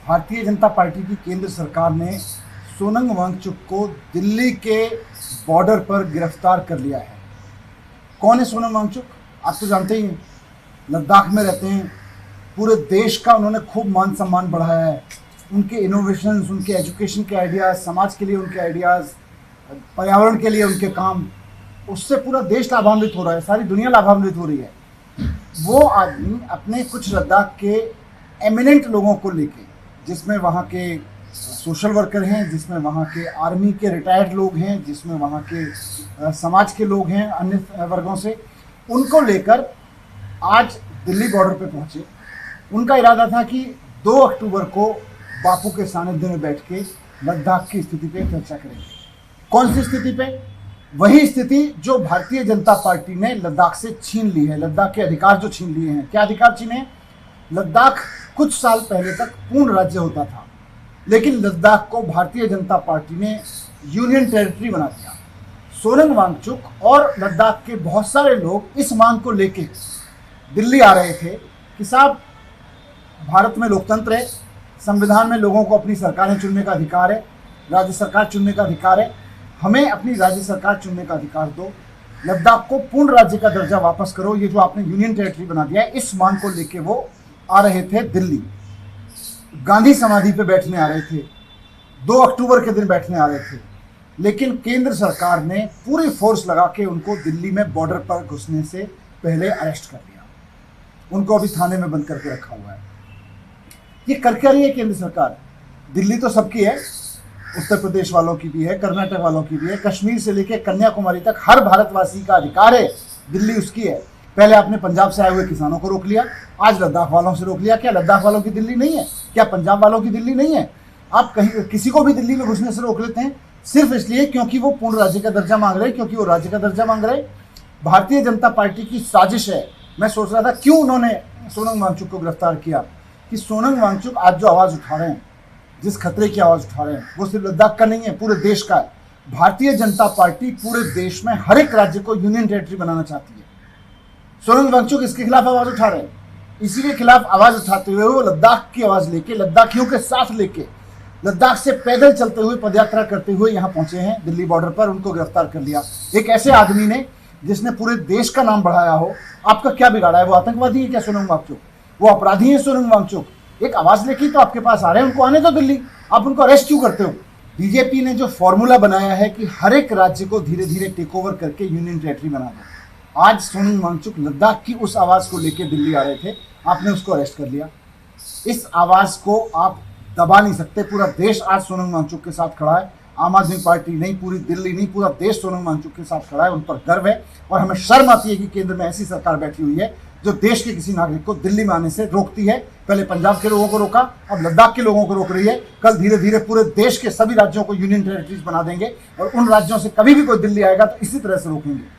Bharatiya Janata party की केंद्र सरकार ने सोनम वांगचुक को दिल्ली के बॉर्डर पर गिरफ्तार कर लिया है। कौन है सोनम वांगचुक? आप तो जानते ही हैं, लद्दाख में रहते हैं। पूरे देश का उन्होंने खूब मान सम्मान बढ़ाया है। उनके इनोवेशंस, उनके एजुकेशन के आइडियाज़, समाज के लिए उनके आइडियाज़, पर्यावरण के लिए उनके काम, उससे पूरा देश लाभान्वित हो रहा है, सारी दुनिया लाभान्वित हो रही है। वो आदमी अपने कुछ लद्दाख के एमिनेंट लोगों को लेके, जिसमें वहाँ के सोशल वर्कर हैं, जिसमें वहाँ के आर्मी के रिटायर्ड लोग हैं, जिसमें वहाँ के समाज के लोग हैं अन्य वर्गों से, उनको लेकर आज दिल्ली बॉर्डर पे पहुँचे। उनका इरादा था कि 2 अक्टूबर को बापू के सानिध्य में बैठ के लद्दाख की स्थिति पे चर्चा करेंगे। कौन सी स्थिति पे? वही स्थिति जो भारतीय जनता पार्टी ने लद्दाख से छीन ली है, लद्दाख के अधिकार जो छीन लिए हैं। क्या अधिकार छीने? लद्दाख कुछ साल पहले तक पूर्ण राज्य होता था, लेकिन लद्दाख को भारतीय जनता पार्टी ने यूनियन टेरिटरी बना दिया। सोनम वांगचुक और लद्दाख के बहुत सारे लोग इस मांग को लेके दिल्ली आ रहे थे कि साहब, भारत में लोकतंत्र है, संविधान में लोगों को अपनी सरकारें चुनने का अधिकार है, राज्य सरकार चुनने का अधिकार है, हमें अपनी राज्य सरकार चुनने का अधिकार दो, लद्दाख को पूर्ण राज्य का दर्जा वापस करो, ये जो आपने यूनियन टेरिटरी बना दिया है। इस मांग को लेके वो आ रहे थे दिल्ली, गांधी समाधि पे बैठने आ रहे थे, 2 अक्टूबर के दिन बैठने आ रहे थे, लेकिन केंद्र सरकार ने पूरी फोर्स लगा के उनको दिल्ली में बॉर्डर पर घुसने से पहले अरेस्ट कर लिया। उनको अभी थाने में बंद करके रखा हुआ है। ये कर क्या रही है केंद्र सरकार? दिल्ली तो सबकी है, उत्तर प्रदेश वालों की भी है, कर्नाटक वालों की भी है, कश्मीर से लेकर कन्याकुमारी तक हर भारतवासी का अधिकार है, दिल्ली उसकी है। पहले आपने पंजाब से आए हुए किसानों को रोक लिया, आज लद्दाख वालों से रोक लिया। क्या लद्दाख वालों की दिल्ली नहीं है? क्या पंजाब वालों की दिल्ली नहीं है? आप कहीं किसी को भी दिल्ली में घुसने से रोक लेते हैं सिर्फ इसलिए क्योंकि वो पूर्ण राज्य का दर्जा मांग रहे हैं, क्योंकि वो राज्य का दर्जा मांग रहे हैं। भारतीय जनता पार्टी की साजिश है। मैं सोच रहा था क्यों उन्होंने सोनम वांगचुक को गिरफ्तार किया, कि सोनम वांगचुक आज जो आवाज़ उठा रहे हैं, जिस खतरे की आवाज़ उठा रहे हैं, वो सिर्फ लद्दाख का नहीं है, पूरे देश का है। भारतीय जनता पार्टी पूरे देश में हर एक राज्य को यूनियन टेरिटरी बनाना चाहती है। सोनम वांगचुक इसके खिलाफ आवाज़ उठा रहे हैं। इसी के खिलाफ आवाज़ उठाते हुए वो लद्दाख की आवाज़ लेके, लद्दाखियों के साथ लेके, लद्दाख से पैदल चलते हुए, पदयात्रा करते हुए यहाँ पहुंचे हैं दिल्ली बॉर्डर पर। उनको गिरफ्तार कर लिया एक ऐसे आदमी ने जिसने पूरे देश का नाम बढ़ाया हो। आपका क्या बिगाड़ा है? वो आतंकवादी है क्या सोनम वांगचुक? वो अपराधी है सोनम वांगचुक? एक आवाज़ लेके तो आपके पास आ रहे हैं, उनको आने दो दिल्ली। आप उनको अरेस्ट क्यों करते हो? बीजेपी ने जो फॉर्मूला बनाया है कि हर एक राज्य को धीरे धीरे टेक ओवर करके यूनियन टेरिटरी बना दो, आज सोनम वांगचुक लद्दाख की उस आवाज़ को लेकर दिल्ली आ रहे थे, आपने उसको अरेस्ट कर लिया। इस आवाज़ को आप दबा नहीं सकते। पूरा देश आज सोनम वांगचुक के साथ खड़ा है। आम आदमी पार्टी नहीं, पूरी दिल्ली नहीं, पूरा देश सोनम वांगचुक के साथ खड़ा है। उन पर गर्व है और हमें शर्म आती है कि केंद्र में ऐसी सरकार बैठी हुई है जो देश के किसी नागरिक को दिल्ली में आने से रोकती है। पहले पंजाब के लोगों को रोका, अब लद्दाख के लोगों को रोक रही है। कल धीरे धीरे पूरे देश के सभी राज्यों को यूनियन टेरिटरीज बना देंगे और उन राज्यों से कभी भी कोई दिल्ली आएगा तो इसी तरह से रोकेंगे।